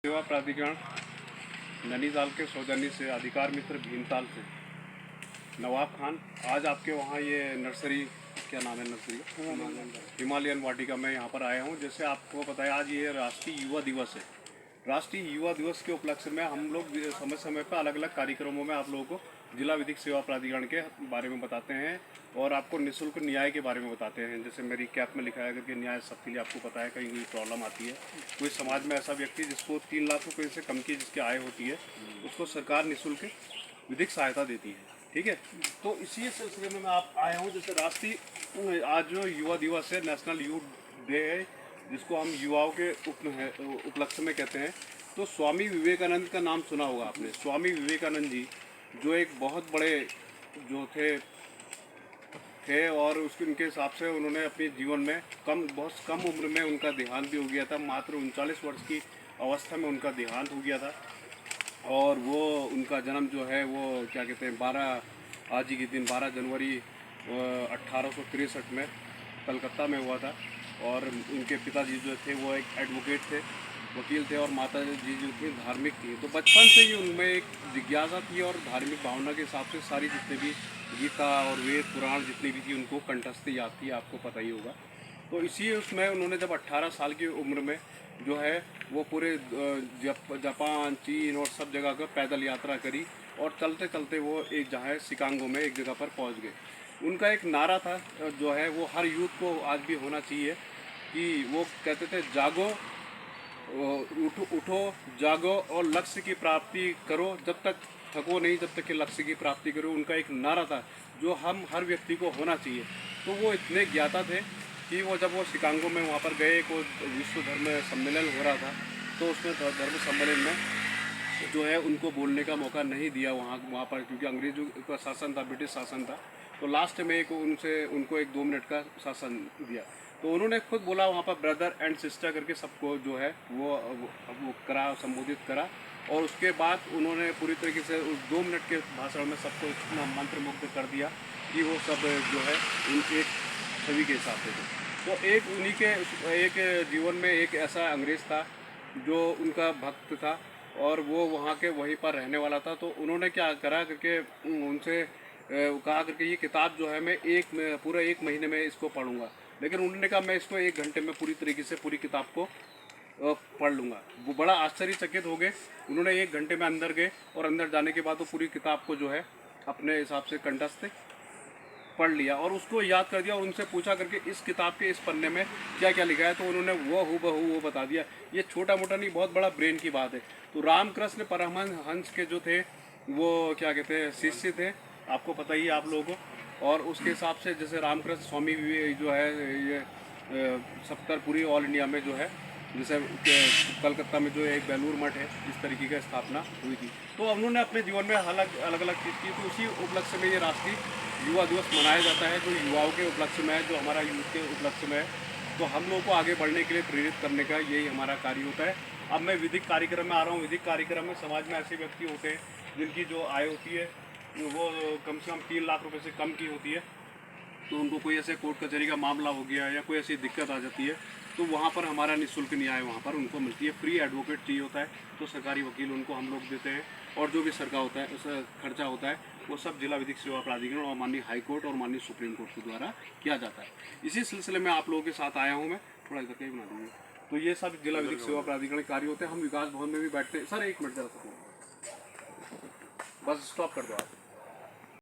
सेवा प्राधिकरण नैनीताल के सौजन्य से अधिकार मित्र भीमताल से नवाब खान, आज आपके वहाँ ये नर्सरी, क्या नाम है नर्सरी? हिमालयन वाटिका में यहाँ पर आया हूँ। जैसे आपको पता है आज ये राष्ट्रीय युवा दिवस है। राष्ट्रीय युवा दिवस के उपलक्ष्य में हम लोग समय समय पर अलग अलग कार्यक्रमों में आप लोगों को जिला विधिक सेवा प्राधिकरण के बारे में बताते हैं और आपको निःशुल्क न्याय के बारे में बताते हैं। जैसे मेरी कैप में लिखा है कि न्याय सबके लिए, आपको पता है कहीं कोई प्रॉब्लम आती है, कोई समाज में ऐसा व्यक्ति जिसको 3 लाख रुपये से कम की जिसकी आय होती है, उसको सरकार निःशुल्क विधिक सहायता देती है। ठीक है, तो इसी सिलसिले में मैं आप आया हूँ। जैसे राष्ट्रीय आज जो युवा दिवस है, नेशनल यूथ डे है, जिसको हम युवाओं के उपलक्ष्य में कहते हैं। तो स्वामी विवेकानंद का नाम सुना होगा आपने। स्वामी विवेकानंद जी जो एक बहुत बड़े जो थे और उसके उनके हिसाब से उन्होंने अपने जीवन में बहुत कम उम्र में उनका देहांत भी हो गया था। मात्र 39 वर्ष की अवस्था में उनका देहांत हो गया था। और वो उनका जन्म जो है वो क्या कहते हैं आज ही के दिन 12 जनवरी 1863 में कलकत्ता में हुआ था। और उनके पिताजी जो थे वो एक एडवोकेट थे, वकील थे, और माता जी जो थी धार्मिक थी। तो बचपन से ही उनमें एक जिज्ञासा थी और धार्मिक भावना के हिसाब से सारी जितने भी गीता और वेद पुराण जितनी भी थी उनको कंठस्थ याद थी, आपको पता ही होगा। तो इसी उसमें उन्होंने जब 18 साल की उम्र में जो है वो पूरे जापान, चीन और सब जगह का पैदल यात्रा करी और चलते चलते वो एक जहाँ शिकागो में एक जगह पर पहुंच गए। उनका एक नारा था जो है वो हर यूथ को आज भी होना चाहिए कि वो कहते थे, जागो, उठो जागो और लक्ष्य की प्राप्ति करो, जब तक थको नहीं, जब तक कि लक्ष्य की प्राप्ति करो। उनका एक नारा था जो हम हर व्यक्ति को होना चाहिए। तो वो इतने ज्ञाता थे कि वो जब वो शिकागो में वहाँ पर गए, को विश्व धर्म सम्मेलन हो रहा था, तो उसमें धर्म सम्मेलन में जो है उनको बोलने का मौका नहीं दिया वहाँ पर, क्योंकि अंग्रेजों का शासन था, ब्रिटिश शासन था। तो लास्ट में उनको एक 2 मिनट का शासन दिया। तो उन्होंने खुद बोला वहाँ पर ब्रदर एंड सिस्टर करके सबको जो है वो करा, संबोधित करा। और उसके बाद उन्होंने पूरी तरीके से उस 2 मिनट के भाषण में सबको इतना मंत्रमुग्ध कर दिया कि वो सब जो है उनके एक छवि के हिसाब से थे। तो एक उन्हीं के एक जीवन में एक ऐसा अंग्रेज़ था जो उनका भक्त था और वो वहाँ के वहीं पर रहने वाला था। तो उन्होंने क्या करा करके उनसे कहा करके ये किताब जो है मैं पूरा 1 महीने में इसको पढ़ूंगा। लेकिन उन्होंने कहा मैं इसको 1 घंटे में पूरी तरीके से पूरी किताब को पढ़ लूँगा। वो बड़ा आश्चर्यचकित हो गए। उन्होंने 1 घंटे में अंदर गए और अंदर जाने के बाद वो पूरी किताब को जो है अपने हिसाब से कंठस्थ पढ़ लिया और उसको याद कर दिया। और उनसे पूछा करके इस किताब के इस पन्ने में क्या क्या लिखा है, तो उन्होंने वो हूबहू वो बता दिया। ये छोटा मोटा नहीं, बहुत बड़ा ब्रेन की बात है। तो रामकृष्ण परमहंस के जो थे वो क्या कहते हैं शिष्य थे, आपको पता ही है आप लोगों को। और उसके हिसाब से जैसे रामकृष्ण स्वामी जो है ये 70 पूरी ऑल इंडिया में जो है, जैसे कलकत्ता में जो एक बेलूर मठ है, इस तरीके का स्थापना हुई थी। तो उन्होंने अपने जीवन में अलग अलग चीज़ की। तो उसी उपलक्ष्य में ये राष्ट्रीय युवा दिवस मनाया जाता है, जो युवाओं के उपलक्ष्य में है, जो हमारा यूथ के उपलक्ष्य में है। तो हम लोगों को आगे बढ़ने के लिए प्रेरित करने का यही हमारा कार्य होता है। अब मैं विधिक कार्यक्रम में आ रहा हूँ। विधिक कार्यक्रम में समाज में ऐसे व्यक्ति होते हैं जिनकी जो आय होती है वो कम से कम 3 लाख रुपये से कम की होती है। तो उनको कोई ऐसे कोर्ट कचहरी का मामला हो गया या कोई ऐसी दिक्कत आ जाती है, तो वहाँ पर हमारा निःशुल्क न्याय वहाँ पर उनको मिलती है। फ्री एडवोकेट चाहिए होता है तो सरकारी वकील उनको हम लोग देते हैं। और जो भी सरकार होता है उस खर्चा होता है वो सब जिला विधिक सेवा प्राधिकरण और माननीय हाई कोर्ट और माननीय सुप्रीम कोर्ट के द्वारा किया जाता है। इसी सिलसिले में आप लोगों के साथ आया हूँ मैं। थोड़ा इधर के बना दीजिए। तो ये सब जिला विधिक सेवा प्राधिकरण कार्य होते हैं। हम विकास भवन में भी बैठते हैं। सर 1 मिनट जरा, बस स्टॉप कर दो आप।